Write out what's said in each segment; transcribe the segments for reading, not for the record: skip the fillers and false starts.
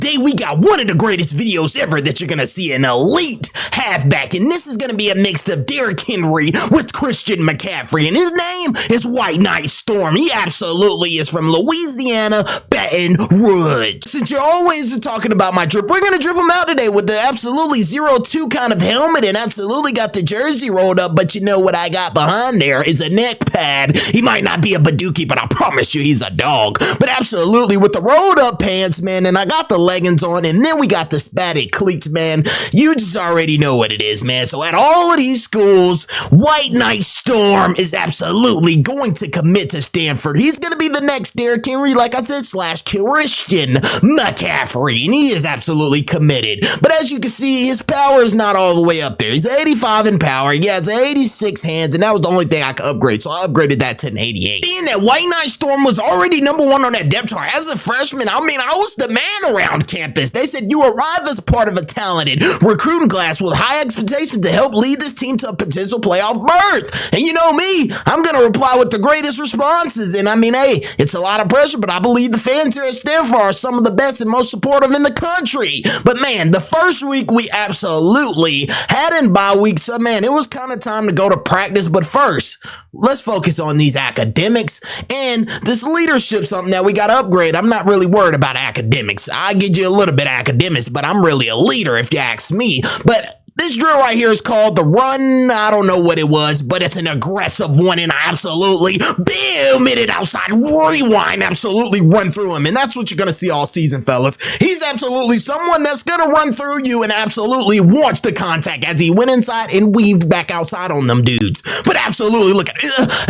Today we got one of the greatest videos ever that you're gonna see, an elite halfback, and this is gonna be a mix of Derrick Henry with Christian McCaffrey, and his name is White Knight Storm. He absolutely is from Louisiana, Baton Rouge. Since you're always talking about my drip, we're gonna drip him out today with the absolutely 0-2 kind of helmet, and absolutely got the jersey rolled up, but you know what I got behind there is a neck pad. He might not be a Badookie, but I promise you he's a dog. But absolutely with the rolled up pants, man, and I got the leggings on, and then we got the spatted cleats, man. You just already know what it is, man. So at all of these schools, White Knight Storm is absolutely going to commit to Stanford. He's going to be the next Derrick Henry, like I said, / Christian McCaffrey, and he is absolutely committed. But as you can see, his power is not all the way up there. He's 85 in power. Yeah, it's 86 hands, and that was the only thing I could upgrade, so I upgraded that to an 88. Being that White Knight Storm was already #1 on that depth chart as a freshman, I mean, I was the man around campus. They said you arrive as part of a talented recruiting class with high expectations to help lead this team to a potential playoff berth. And you know me, I'm going to reply with the greatest responses. And I mean, hey, it's a lot of pressure, but I believe the fans here at Stanford are some of the best and most supportive in the country. But man, the first week we absolutely had in bye week, so man, it was kind of time to go to practice. But first, let's focus on these academics and this leadership, something that we got to upgrade. I'm not really worried about academics. I get you a little bit of academics, but I'm really a leader if you ask me. But this drill right here is called the run. I don't know what it was, but it's an aggressive one, and I absolutely boom it outside, rewind, absolutely run through him. And that's what you're going to see all season, fellas. He's absolutely someone that's going to run through you and absolutely wants the contact as he went inside and weaved back outside on them dudes. But absolutely, look at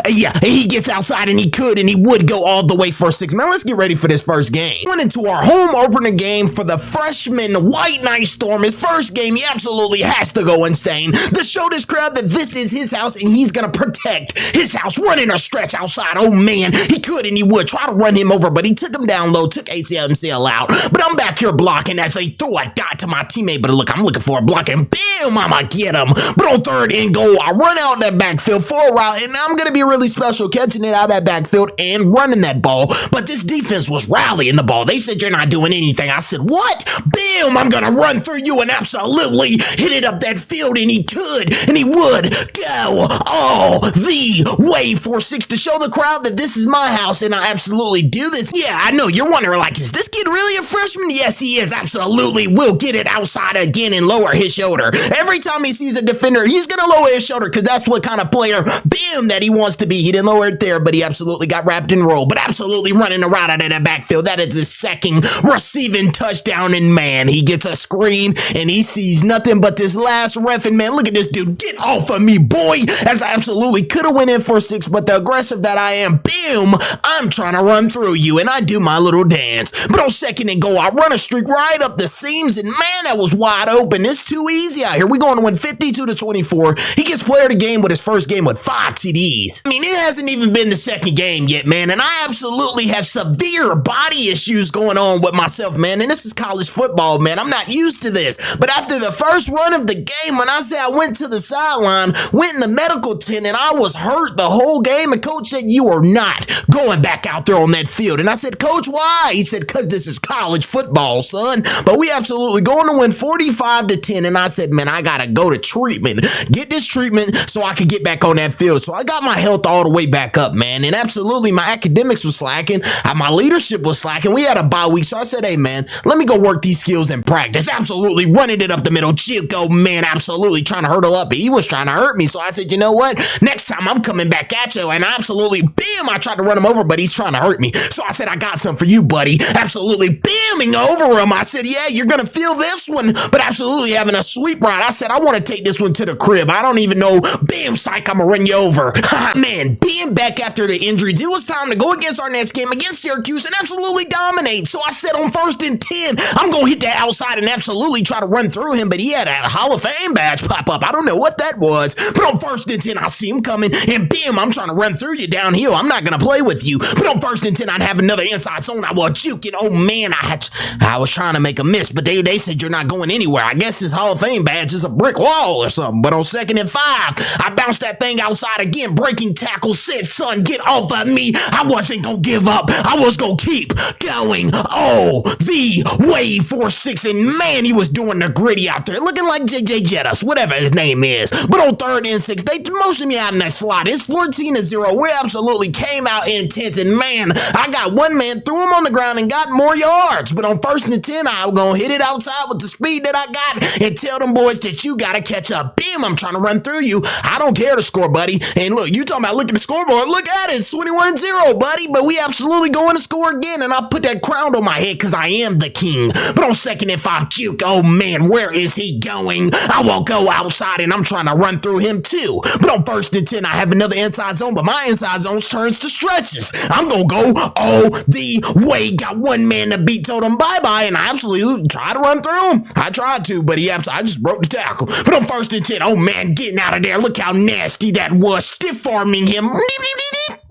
yeah, he gets outside and he could and he would go all the way for 6. Man, let's get ready for this first game. Went into our home opener game for the freshman White Knight Storm. His first game, he absolutely has to go insane to show this crowd that this is his house and he's gonna protect his house. Running a stretch outside, oh man, he could and he would try to run him over, but he took him down low, took ACL out. But I'm back here blocking as they throw a dot to my teammate. But look, I'm looking for a block and bam, I'ma get him. But on third and goal, I run out that backfield for a route, and I'm gonna be really special catching it out of that backfield and running that ball. But this defense was rallying the ball. They said you're not doing anything. I said, what? Bam, I'm gonna run through you and absolutely hit it up that field, and he could and he would go all the way for 6 to show the crowd that this is my house and I absolutely do this. Yeah, I know you're wondering, like, is this kid really a freshman? Yes, he is. Absolutely will get it outside again and lower his shoulder. Every time he sees a defender, he's gonna lower his shoulder because that's what kind of player, bam, that he wants to be. He didn't lower it there, but he absolutely got wrapped and rolled. But absolutely running a route out of that backfield. That is his second receiving touchdown, and man, he gets a screen and he sees nothing but this last ref, and man, look at this dude, get off of me, boy, as I absolutely could have went in for 6, but the aggressive that I am, boom, I'm trying to run through you, and I do my little dance. But on second and goal, I run a streak right up the seams, and man, that was wide open. It's too easy out here. We're going to win 52-24. He gets player of the game with his first game with 5 TDs. I mean, it hasn't even been the second game yet, man, and I absolutely have severe body issues going on with myself, man, and this is college football, man. I'm not used to this. But after the first run of the game, when I say I went to the sideline, went in the medical tent, and I was hurt the whole game, and coach said, you are not going back out there on that field. And I said, coach, why? He said, because this is college football, son. But we absolutely going to win 45-10, and I said, man, I gotta go to treatment, get this treatment so I could get back on that field. So I got my health all the way back up, man, and absolutely my academics was slacking, my leadership was slacking. We had a bye week, so I said, hey, man, let me go work these skills in practice. Absolutely running it up the middle. Chico, man, absolutely trying to hurdle up. He was trying to hurt me. So I said, you know what? Next time I'm coming back at you. And absolutely, bam, I tried to run him over, but he's trying to hurt me. So I said, I got something for you, buddy. Absolutely bamming over him. I said, yeah, you're going to feel this one, but absolutely having a sweep ride. I said, I want to take this one to the crib. I don't even know. Bam, psych, I'm going to run you over. Man, being back after the injuries, it was time to go against our next game against Syracuse and absolutely dominate. So I said on 1st and 10, I'm going to hit that outside and absolutely try to run through him, but he had a Hall of Fame badge pop up. I don't know what that was, but on 1st and 10, I see him coming, and bam, I'm trying to run through you downhill. I'm not going to play with you. But on 1st and 10, I'd have another inside zone. I was juking. Oh, man, I was trying to make a miss, but they said you're not going anywhere. I guess his Hall of Fame badge is a brick wall or something. But on 2nd and 5, I bounced that thing outside again. Breaking tackle, said, son, get off of me. I wasn't going to give up. I was going to keep going all the way for 6. And man, he was doing the gritty out there, looking like JJ Jettis, whatever his name is. But on 3rd and 6, they motioned me out in that slot. It's 14-0. We absolutely came out intense. And man, I got one man, threw him on the ground and got more yards. But on 1st and 10, I'm going to hit it outside with the speed that I got and tell them boys that you got to catch up. Bam, I'm trying to run through you. I don't care to score, buddy. And look, you talking about look at the scoreboard. Look at it. It's 21-0, buddy. But we absolutely going to score again. And I put that crown on my head because I am the king. But on 2nd and 5, juke. Oh, man, where is he going? I won't go outside, and I'm trying to run through him, too. But on 1st and 10, I have another inside zone, but my inside zone turns to stretches. I'm going to go all the way. Got one man to beat, told him bye-bye, and I absolutely tried to run through him. I tried to, but I just broke the tackle. But on 1st and 10, oh, man, getting out of there. Look how nasty that was. Stiff-arming him.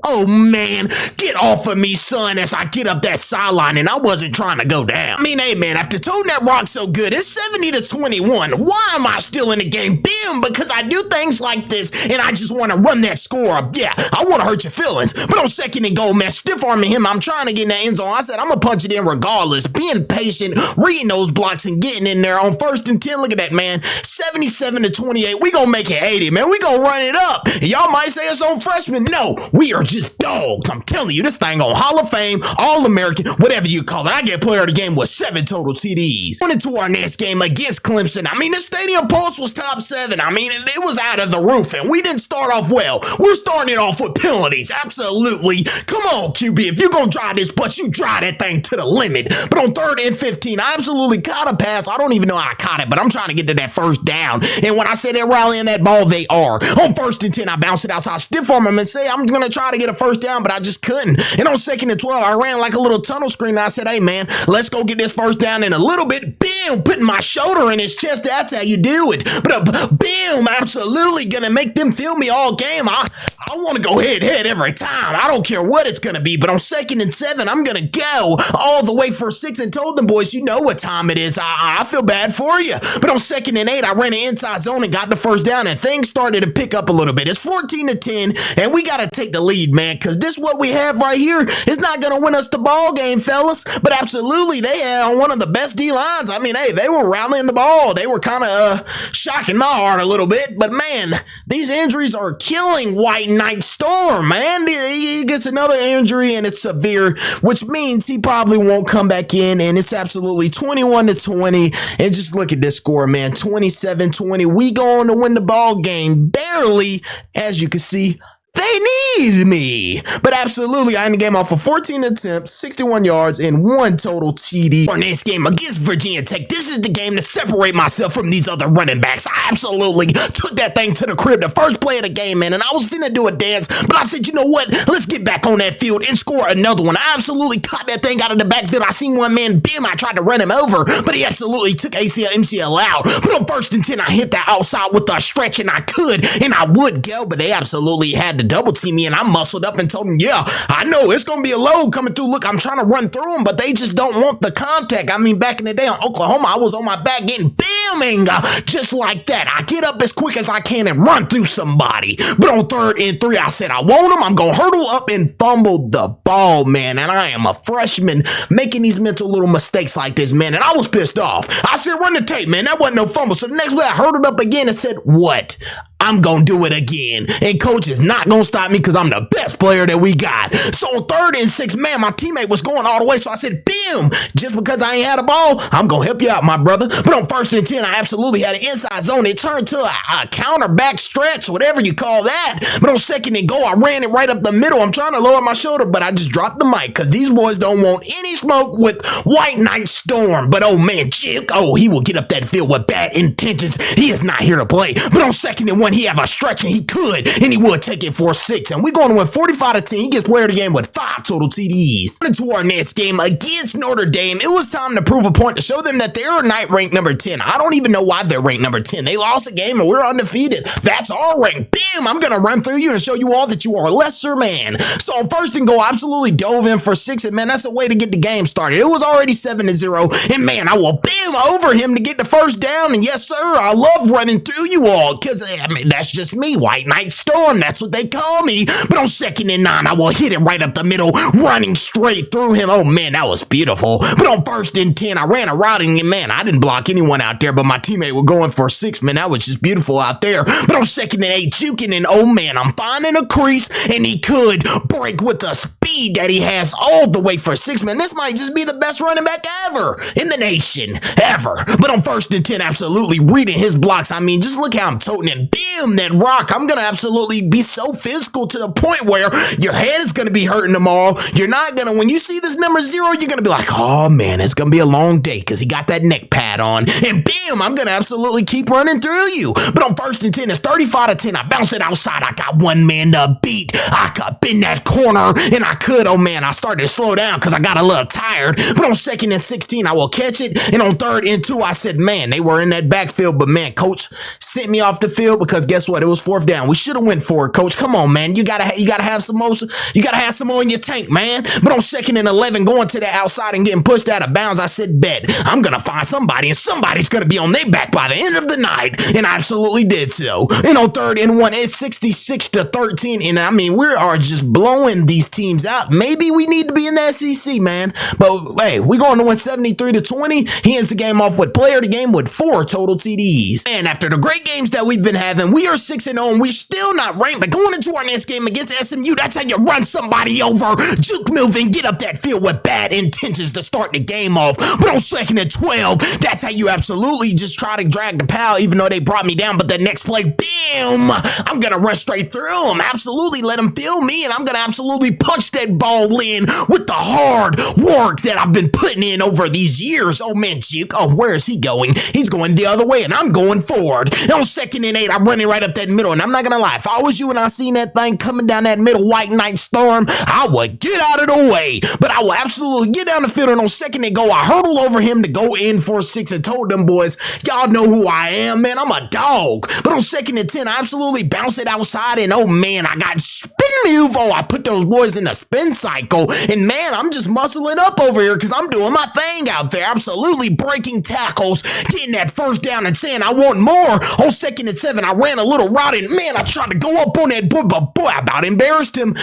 Oh, man, get off of me, son, as I get up that sideline, and I wasn't trying to go down. I mean, hey, man, after toting that rock so good, it's 70-21. Why am I still in the game? Bam, because I do things like this, and I just want to run that score up. Yeah, I want to hurt your feelings. But on 2nd and goal, man, stiff-arming him, I'm trying to get in that end zone. I said, I'm going to punch it in regardless. Being patient, reading those blocks, and getting in there. On 1st and 10, look at that, man, 77-28. We going to make it 80, man. We going to run it up. Y'all might say it's on freshmen. No, we are just dogs. I'm telling you, this thing on Hall of Fame, All-American, whatever you call it. I get player of the game with 7 total TDs. Went into our next game against Clemson. I mean, the stadium pulse was top 7. I mean, it was out of the roof, and we didn't start off well. We're starting it off with penalties. Absolutely. Come on, QB. If you're going to drive this bus, you drive that thing to the limit. But on 3rd and 15, I absolutely caught a pass. I don't even know how I caught it, but I'm trying to get to that first down. And when I say they're rallying that ball, they are. On 1st and 10, I bounced it outside, stiff arm him and say, I'm going to try to get a first down, but I just couldn't. And on 2nd and 12, I ran like a little tunnel screen. And I said, hey, man, let's go get this first down in a little bit. Bam, putting my shoulder in his chest. That's how you do it. But bam, absolutely going to make them feel me all game. I want to go head every time. I don't care what it's going to be. But on 2nd and 7, I'm going to go all the way for 6 and told them boys, you know what time it is. I feel bad for you. But on 2nd and 8, I ran an inside zone and got the first down, and things started to pick up a little bit. It's 14-10, and we got to take the lead, man, because this what we have right here is not going to win us the ball game, fellas. But absolutely, they had on one of the best D-lines. I mean, hey, they were rallying the ball. They were kind of shocking my heart a little bit. But, man, these injuries are killing White Knight Storm, man. He gets another injury, and it's severe, which means he probably won't come back in, and it's absolutely 21-20. And just look at this score, man, 27-20. We going to win the ball game barely, as you can see. They need me. But absolutely, I ended the game off of 14 attempts, 61 yards, and 1 total TD. Our next game against Virginia Tech. This is the game to separate myself from these other running backs. I absolutely took that thing to the crib the first play of the game, man, and I was finna do a dance, but I said, you know what? Let's get back on that field and score another one. I absolutely caught that thing out of the backfield. I seen one man, bam, I tried to run him over, but he absolutely took ACL, MCL out. But on 1st and 10, I hit that outside with a stretch, and I could, and I would go, but they absolutely had to double team me, and I muscled up and told them, yeah, I know it's going to be a load coming through. Look, I'm trying to run through them, but they just don't want the contact. I mean, back in the day in Oklahoma, I was on my back getting bamming just like that. I get up as quick as I can and run through somebody. But on 3rd and 3, I said, I want them. I'm going to hurdle up and fumble the ball, man. And I am a freshman making these mental little mistakes like this, man. And I was pissed off. I said, run the tape, man. That wasn't no fumble. So the next play, I hurdled up again and said, what? I'm going to do it again. And coach is not going to stop me because I'm the best player that we got. So on 3rd and 6, man, my teammate was going all the way. So I said, bam, just because I ain't had a ball, I'm going to help you out, my brother. But on 1st and 10, I absolutely had an inside zone. It turned to a counter back stretch, whatever you call that. But on 2nd and goal, I ran it right up the middle. I'm trying to lower my shoulder, but I just dropped the mic because these boys don't want any smoke with White Knight Storm. But oh, man, Chick, he will get up that field with bad intentions. He is not here to play. But on 2nd and 1, he have a stretch, and he could, and he would take it for 6, and we're going to win 45-10. He gets player of the game with 5 total TDs. Into our next game against Notre Dame, it was time to prove a point to show them that they're night ranked number 10. I don't even know why they're ranked number 10. They lost a game and we're undefeated. That's our rank. Bam! I'm going to run through you and show you all that you are a lesser man. So on first and goal, absolutely dove in for 6, and man, that's a way to get the game started. It was already 7-0, and man, I will bam over him to get the first down, and yes, sir, I love running through you all, because, I mean, that's just me, White Knight Storm, that's what they call me. But on 2nd and 9, I will hit it right up the middle, running straight through him. Oh, man, that was beautiful. But on 1st and 10, I ran a route, and man, I didn't block anyone out there, but my teammate was going for 6, man, that was just beautiful out there. But on 2nd and 8, juking, and oh, man, I'm finding a crease, and he could break with the speed that he has all the way for 6, man. This might just be the best running back ever in the nation, ever. But on 1st and 10, absolutely reading his blocks. I mean, just look how I'm toting it. Bam, that rock. I'm going to absolutely be so physical to the point where your head is going to be hurting tomorrow. You're not going to, when you see this number 0, you're going to be like, oh, man, it's going to be a long day because he got that neck pad on. And bam, I'm going to absolutely keep running through you. But on 1st and 10, it's 35-10. I bounce it outside. I got one man to beat. I could bend that corner, and I could. Oh, man, I started to slow down because I got a little tired. But on 2nd and 16, I will catch it. And on 3rd and 2, I said, man, they were in that backfield. But, man, coach sent me off the field because guess what? It was 4th down. We should have went for it, coach. Come on, man. You gotta have some more. You gotta have some more in your tank, man. But on 2nd and 11, going to the outside and getting pushed out of bounds, I said, bet. I'm gonna find somebody, and somebody's gonna be on their back by the end of the night. And I absolutely did so. And on 3rd and 1, it's 66-13. And I mean, we are just blowing these teams out. Maybe we need to be in the SEC, man. But hey, we're going to win 73-20. He ends the game off with player of the game with 4 total TDs. And after the great games that we've been having, we are 6-0, and we're still not ranked. But going into our next game against SMU, that's how you run somebody over, juke move, and get up that field with bad intentions to start the game off. But on 2nd and 12, that's how you absolutely just try to drag the pal, even though they brought me down. But the next play, bam, I'm going to run straight through them. Absolutely let them feel me, and I'm going to absolutely punch that ball in with the hard work that I've been putting in over these years. Oh, man, juke. Oh, where is he going? He's going the other way, and I'm going forward. And on 2nd and 8, I'm running right up that middle, and I'm not going to lie. If I was you and I seen that thing coming down that middle, White Knight Storm, I would get out of the way. But I will absolutely get down the field, and on 2nd and go, I hurdle over him to go in for 6 and told them boys, y'all know who I am, man. I'm a dog. But on 2nd and 10, I absolutely bounce it outside, and oh, man, I got spin move. Oh, I put those boys in a spin cycle, and man, I'm just muscling up over here because I'm doing my thing out there. Absolutely breaking tackles, getting that 1st down and saying I want more. On 2nd and 7, I ran a little route, and man, I tried to go up on that boy, but boy, I about embarrassed him.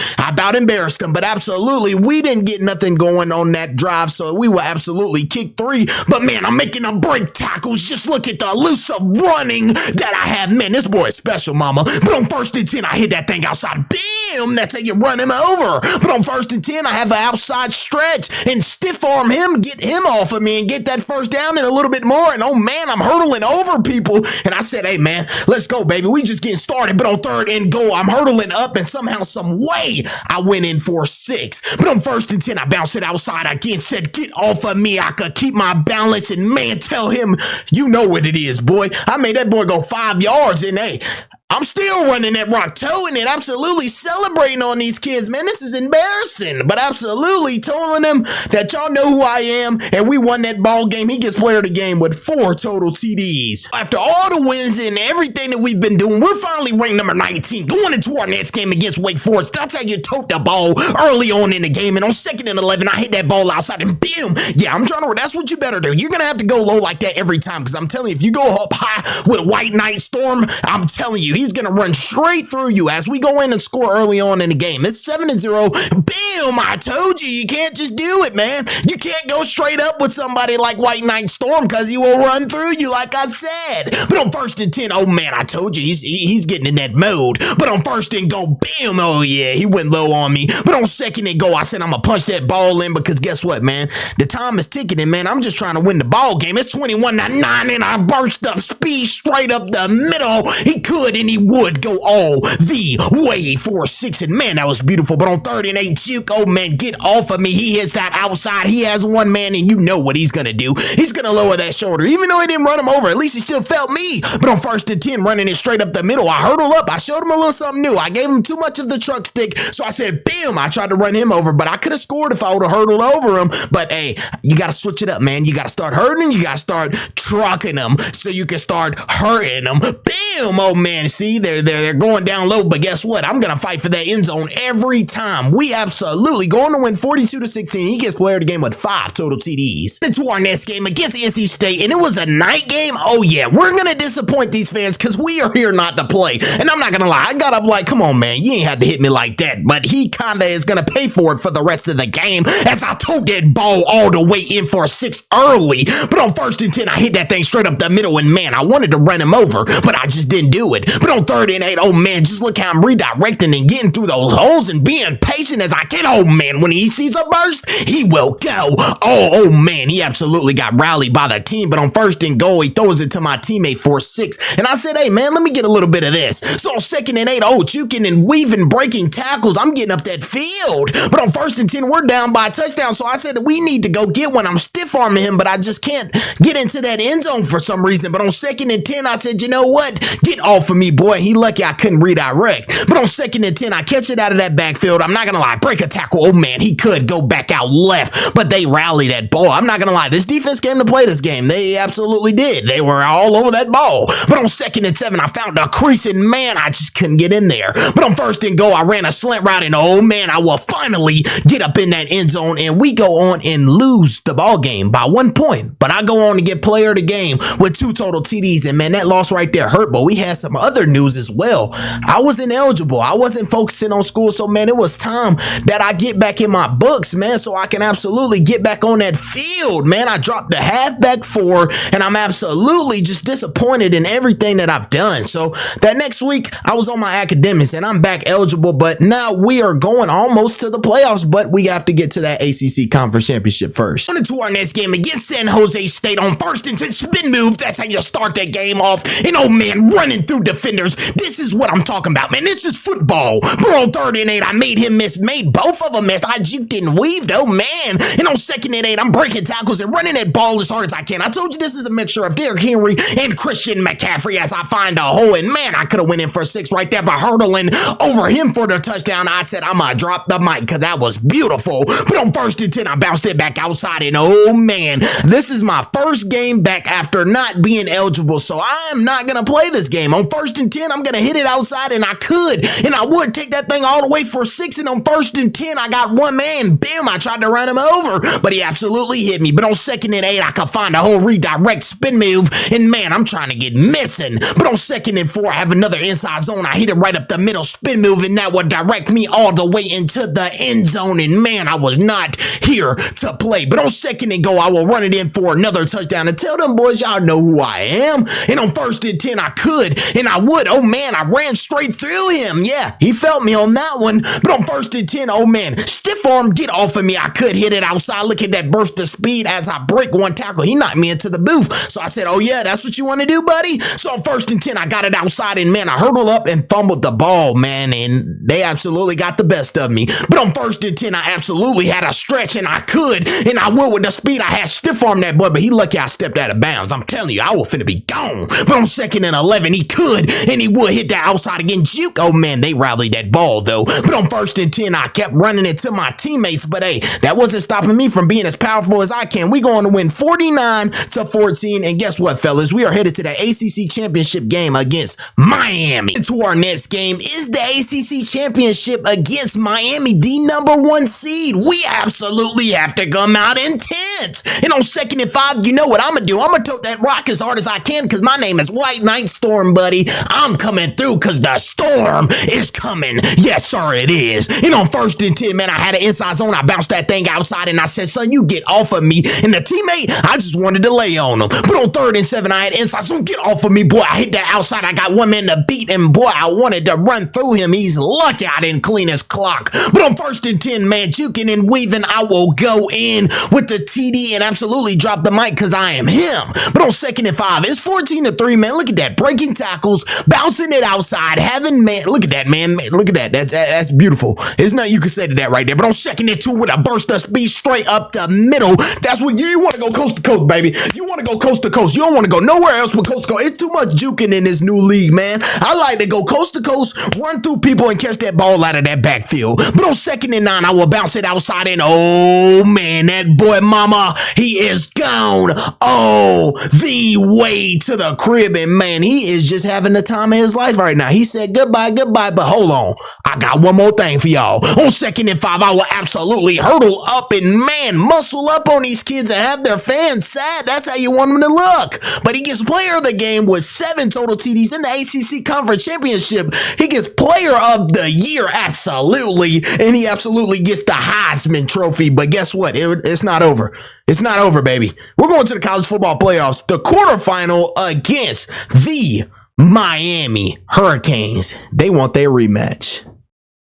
But absolutely, we didn't get nothing going on that drive, so we will absolutely kick 3. But man, I'm making them break tackles. Just look at the elusive running that I have. Man, this boy is special, mama. But on 1st and 10, I hit that thing outside. Bam! That's how you run him over. But on 1st and 10, I have an outside stretch and stiff arm him, get him off of me, and get that 1st down and a little bit more. And oh man, I'm hurdling over people. And I said, hey man, let's go, baby. We just getting started. But on 3rd and goal, I'm hurdling up, and somehow, some way, I went in for 6. But on 1st and 10, I bounced it outside again. Said, get off of me. I could keep my balance, and man, tell him, you know what it is, boy. I made that boy go 5 yards, and hey, I'm still running that rock, towing it, absolutely celebrating on these kids, man. This is embarrassing, but absolutely telling them that y'all know who I am, and we won that ball game. He gets player of the game with 4 total TDs. After all the wins and everything that we've been doing, we're finally ranked number 19, going into our next game against Wake Forest. That's how you tote the ball early on in the game, and on 2nd and 11, I hit that ball outside, and boom, yeah, that's what you better do. You're going to have to go low like that every time, because I'm telling you, if you go up high with White Knight Storm, I'm telling you, he's going to run straight through you as we go in and score early on in the game. It's 7-0. Bam! I told you, you can't just do it, man. You can't go straight up with somebody like White Knight Storm because he will run through you, like I said. But on 1st and 10, oh man, I told you, he's getting in that mode. But on 1st and go, bam! Oh yeah, he went low on me. But on 2nd and go, I said I'm gonna punch that ball in because guess what, man? The time is ticking, and man, I'm just trying to win the ball game. It's 21-9, and I burst up speed straight up the middle. He could, and and he would go all the way for 6, and man, that was beautiful. But on 3rd and 8, Juke, oh man, get off of me. He hits that outside. He has one man, and you know what he's gonna do. He's gonna lower that shoulder. Even though he didn't run him over, at least he still felt me. But on 1st and 10, running it straight up the middle, I hurdled up. I showed him a little something new. I gave him too much of the truck stick, so I said, bam, I tried to run him over, but I could have scored if I would have hurdled over him. But hey, you gotta switch it up, man. You gotta start hurting, you gotta start trucking them so you can start hurting them. Bam! Oh man, see, they're going down low, but guess what? I'm gonna fight for that end zone every time. We absolutely going to win 42-16. He gets player of the game with 5 total TDs. Into our next game against NC State, and it was a night game. Oh yeah, we're gonna disappoint these fans because we are here not to play. And I'm not gonna lie, I got up like, come on man, you ain't had to hit me like that. But he kinda is gonna pay for it for the rest of the game as I took that ball all the way in for a 6 early. But on 1st and 10, I hit that thing straight up the middle, and man, I wanted to run him over, but I just didn't do it. But on 3rd and 8, oh man, just look how I'm redirecting and getting through those holes and being patient as I can. Oh man, when he sees a burst, he will go. Oh man, he absolutely got rallied by the team. But on 1st and goal, he throws it to my teammate for 6. And I said, hey man, let me get a little bit of this. So on 2nd and 8, oh, juking and weaving, breaking tackles, I'm getting up that field. But on 1st and 10, we're down by a touchdown. So I said, we need to go get one. I'm stiff arming him, but I just can't get into that end zone for some reason. But on 2nd and 10, I said, you know what? Get off of me, boy. He lucky I couldn't redirect. But on 2nd and 10, I catch it out of that backfield. I'm not going to lie. Break a tackle. Oh, man, he could go back out left, but they rally that ball. I'm not going to lie. This defense came to play this game. They absolutely did. They were all over that ball. But on 2nd and 7, I found a crease, and man, I just couldn't get in there. But on 1st and goal, I ran a slant route, and oh, man, I will finally get up in that end zone, and we go on and lose the ball game by 1 point. But I go on to get player of the game with 2 total TDs, and man, that loss right there hurt. But we had some other news as well. I was ineligible. I wasn't focusing on school, so man, it was time that I get back in my books, man, so I can absolutely get back on that field, man. I dropped the halfback 4, and I'm absolutely just disappointed in everything that I've done. So that next week, I was on my academics, and I'm back eligible, but now we are going almost to the playoffs, but we have to get to that ACC Conference Championship first. On to our next game against San Jose State on 1st and 10, spin move. That's how you start that game off. And oh man, running through defenders. This is what I'm talking about, man. This is football. But on 3rd and 8, I made him miss, made both of them miss. I juked and weaved, oh man. And on 2nd and 8, I'm breaking tackles and running that ball as hard as I can. I told you this is a mixture of Derrick Henry and Christian McCaffrey as I find a hole. And man, I could have went in for 6 right there by hurdling over him for the touchdown. I said, I'm gonna drop the mic because that was beautiful. But on 1st and 10, I bounced it back outside, and oh man, this is my first game back after not being eligible, so I am not gonna play this game. On 1st and 10, I'm gonna hit it outside, and I could, and I would take that thing all the way for 6, and on 1st and 10, I got one man, bam, I tried to run him over, but he absolutely hit me. But on 2nd and 8, I could find a whole redirect spin move, and man, I'm trying to get missing. But on 2nd and 4, I have another inside zone. I hit it right up the middle, spin move, and that would direct me all the way into the end zone, and man, I was not here to play. But on 2nd and goal, I will run it in for another touchdown and tell them boys, y'all know who I am. And on 1st and 10, I could, and I would. Oh man, I ran straight through him. Yeah, he felt me on that one. But on 1st and 10, oh man, stiff arm, get off of me. I could hit it outside. Look at that burst of speed as I break one tackle. He knocked me into the booth. So I said, oh yeah, that's what you want to do, buddy? So on 1st and 10, I got it outside, and man, I hurdled up and fumbled the ball, man, and they absolutely got the best of me. But on 1st and 10, I absolutely had a stretch, and I could, and I would with the speed. I had stiff arm that boy, but he lucky I stepped out of bounds. I'm telling you, I was finna be gone. But on 2nd and 11, he could, and he would hit that outside again. Juke. Oh man, they rallied that ball though. But on 1st and 10, I kept running it to my teammates, but hey, that wasn't stopping me from being as powerful as I can. We going to win 49-14, and guess what, fellas? We are headed to the ACC Championship game against Miami. Into our next game is the ACC Championship against Miami, the #1 seed. We absolutely have to come out intense. And on 2nd and 5, you know what I'm gonna do? I'm gonna tote that rock as hard as I can because my name is White Knight Storm, buddy. I'm coming through because the storm is coming. Yes, sir, it is. And on 1st and 10, man, I had an inside zone. I bounced that thing outside, and I said, son, you get off of me. And the teammate, I just wanted to lay on him. But on 3rd and 7, I had inside zone. Get off of me, boy. I hit that outside. I got one man to beat, and boy, I wanted to run through him. He's lucky I didn't clean his clock. But on 1st and 10, man, juking and weaving, I will go in with the TD and absolutely drop the mic because I am him. But on 2nd and 5, it's 14-3, man. Look at that. Break breaking tackles, bouncing it outside, having man, look at that, man, look at that. That's beautiful. There's nothing you can say to that right there. But on second and 2 with a burst of speed straight up the middle, that's what you want to go coast to coast, baby. You want to go coast to coast. You don't want to go nowhere else but coast to coast. It's too much juking in this new league, man. I like to go coast to coast, run through people, and catch that ball out of that backfield. But on second and 9, I will bounce it outside, and oh man, that boy mama, he is gone all the way to the crib, and man, he is just having the time of his life right now. He said goodbye, but hold on, I got one more thing for y'all. On second and 5, I will absolutely hurdle up and man, muscle up on these kids and have their fans sad. That's how you want them to look. But he gets player of the game with 7 total TDs in the ACC Conference Championship. He gets player of the year, absolutely, and he absolutely gets the Heisman Trophy. But guess what? It's not over. It's not over, baby. We're going to the college football playoffs, the quarterfinal against the Miami Hurricanes. They want their rematch.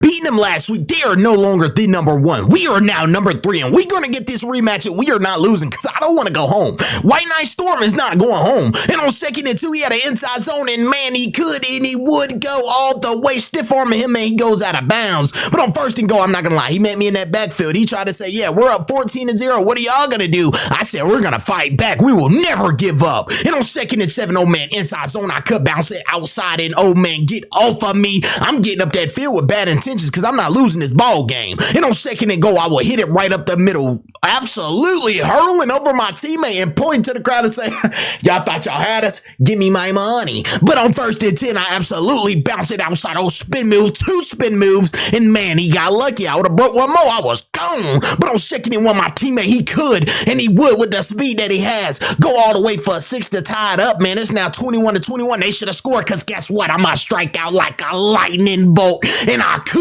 Beating them last week, they are no longer the number 1. We are now number 3, and we're going to get this rematch, and we are not losing because I don't want to go home. White Knight Storm is not going home. And on second and 2, he had an inside zone, and man, he could, and he would go all the way. Stiff arming him, and he goes out of bounds. But on first and goal, I'm not going to lie, he met me in that backfield. He tried to say, yeah, we're up 14-0. What are y'all going to do? I said, we're going to fight back. We will never give up. And on second and 7, oh man, inside zone, I could bounce it outside, and oh man, get off of me. I'm getting up that field with bad intentions because I'm not losing this ball game. And on second and goal, I will hit it right up the middle, absolutely hurling over my teammate and pointing to the crowd and say, y'all thought y'all had us? Give me my money. But on first and 10, I absolutely bounced it outside. Oh, spin move, 2 spin moves, and man, he got lucky. I would have broke one more. I was gone. But on second and 1, my teammate, he could, and he would with the speed that he has, go all the way for a 6 to tie it up, man. It's now 21-21. They should have scored because guess what? I'm going to strike out like a lightning bolt, and I could,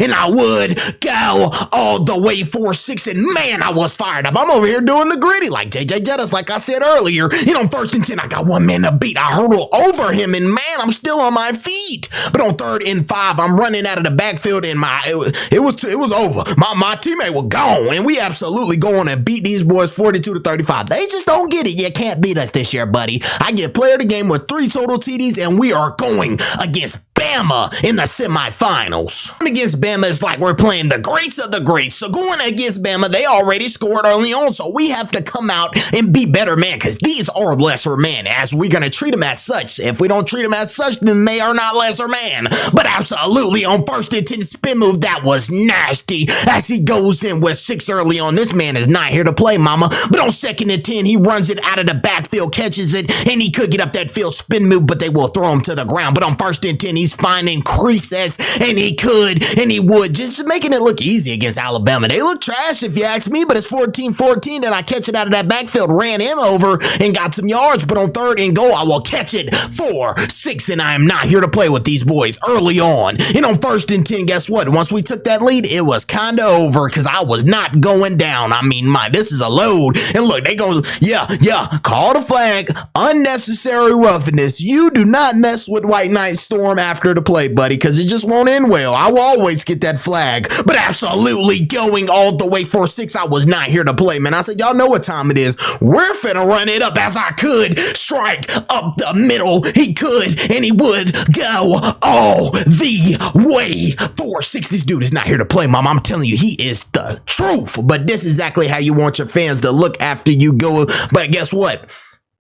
and I would go all the way 4-6, and man, I was fired up. I'm over here doing the gritty like JJ Jettis, like I said earlier. You know, first and 10, I got one man to beat. I hurdle over him, and man, I'm still on my feet. But on third and 5, I'm running out of the backfield, and it was over. My teammate was gone, and we absolutely go on and beat these boys 42-35. They just don't get it. You can't beat us this year, buddy. I get player of the game with 3 total TDs, and we are going against Bama in the semifinals. Against Bama, it's like we're playing the greats of the greats. So going against Bama, they already scored early on, so we have to come out and be better man, because these are lesser man, as we're going to treat them as such. If we don't treat them as such, then they are not lesser man. But absolutely, on first and 10 spin move, that was nasty, as he goes in with 6 early on. This man is not here to play, mama. But on second and 10, he runs it out of the backfield, catches it, and he could get up that field spin move, but they will throw him to the ground. But on first and 10, he's finding creases, and he could, and he would, just making it look easy against Alabama. They look trash if you ask me, but it's 14-14, and I catch it out of that backfield, ran him over, and got some yards. But on third and goal, I will catch it for 6, and I am not here to play with these boys early on. And on first and 10, guess what? Once we took that lead, it was kind of over, because I was not going down. I mean, this is a load. And look, they go, yeah, call the flag, unnecessary roughness. You do not mess with White Knight Storm after the play, buddy, because it just won't end well. I will always get that flag. But absolutely going all the way 4-6, I was not here to play, man. I said, y'all know what time it is. We're finna run it up, as I could strike up the middle. He could, and he would go all the way 4-6. This dude is not here to play, mom. I'm telling you, he is the truth. But this is exactly how you want your fans to look after you go. But guess what?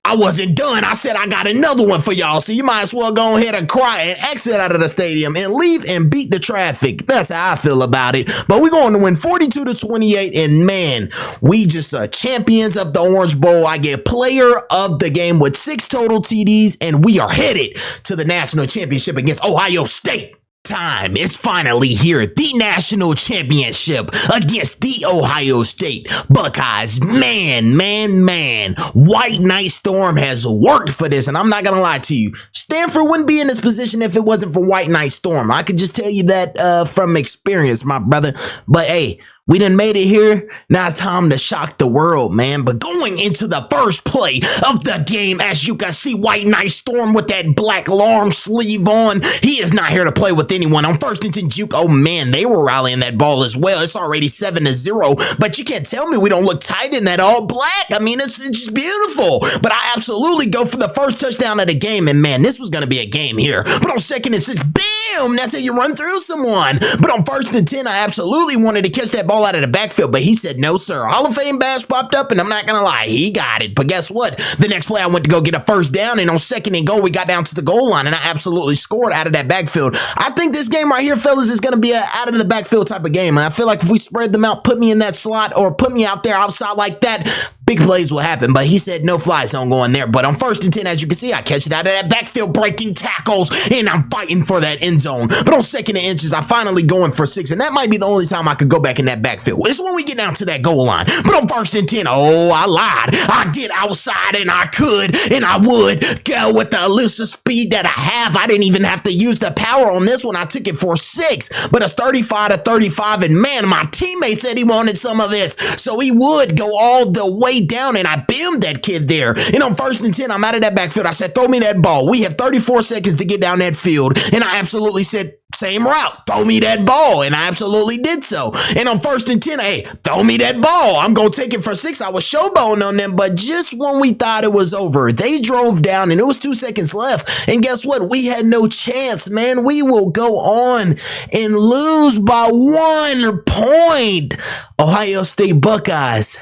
I wasn't done. I said I got another one for y'all, so you might as well go ahead and cry and exit out of the stadium and leave and beat the traffic. That's how I feel about it. But we're going to win 42-28, and man, we just champions of the Orange Bowl. I get player of the game with 6 total TDs, and we are headed to the national championship against Ohio State. Time is finally here. The national championship against the Ohio State Buckeyes. Man. White Knight Storm has worked for this, and I'm not gonna lie to you. Stanford wouldn't be in this position if it wasn't for White Knight Storm. I could just tell you that from experience, my brother. But hey, We done made it here. Now it's time to shock the world, man. But going into the first play of the game, as you can see, White Knight Storm with that black alarm sleeve on. He is not here to play with anyone. On first and 10 juke, oh man, they were rallying that ball as well. It's already 7-0, but you can't tell me we don't look tight in that all black. I mean, it's just beautiful. But I absolutely go for the first touchdown of the game, and man, this was going to be a game here. But on second and 6, bam, that's how you run through someone. But on first and 10, I absolutely wanted to catch that ball out of the backfield, but he said no, sir. Hall of Fame badge popped up, and I'm not gonna lie, he got it. But guess what? The next play, I went to go get a first down, and on second and goal, we got down to the goal line, and I absolutely scored out of that backfield. I think this game right here, fellas, is gonna be an out of the backfield type of game, and I feel like if we spread them out, put me in that slot, or put me out there outside like that, big plays will happen. But he said no fly zone going there. But on first and 10, as you can see, I catch it out of that backfield, breaking tackles, and I'm fighting for that end zone. But on second and inches, I finally going for 6, and that might be the only time I could go back in that backfield. It's when we get down to that goal line. But on first and 10, oh, I lied. I get outside, and I could, and I would go with the elusive speed that I have. I didn't even have to use the power on this one. I took it for 6, but it's 35-35, and man, my teammate said he wanted some of this, so he would go all the way down, and I bimmed that kid there. And on first and 10, I'm out of that backfield. I said, throw me that ball. We have 34 seconds to get down that field, and I absolutely said, same route, throw me that ball, and I absolutely did so. And on first and 10, hey, throw me that ball. I'm going to take it for 6. I was showboating on them, but just when we thought it was over, they drove down, and it was 2 seconds left. And guess what? We had no chance, man. We will go on and lose by 1 point. Ohio State Buckeyes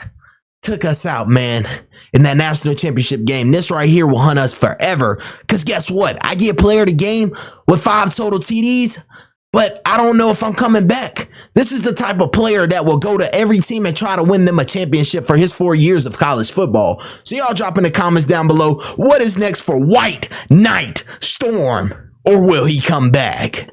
took us out, man, in that national championship game. This right here will hunt us forever. Because guess what? I get player of the game with 5 total TDs, but I don't know if I'm coming back. This is the type of player that will go to every team and try to win them a championship for his 4 years of college football. So y'all drop in the comments down below, what is next for White Knight Storm? Or will he come back?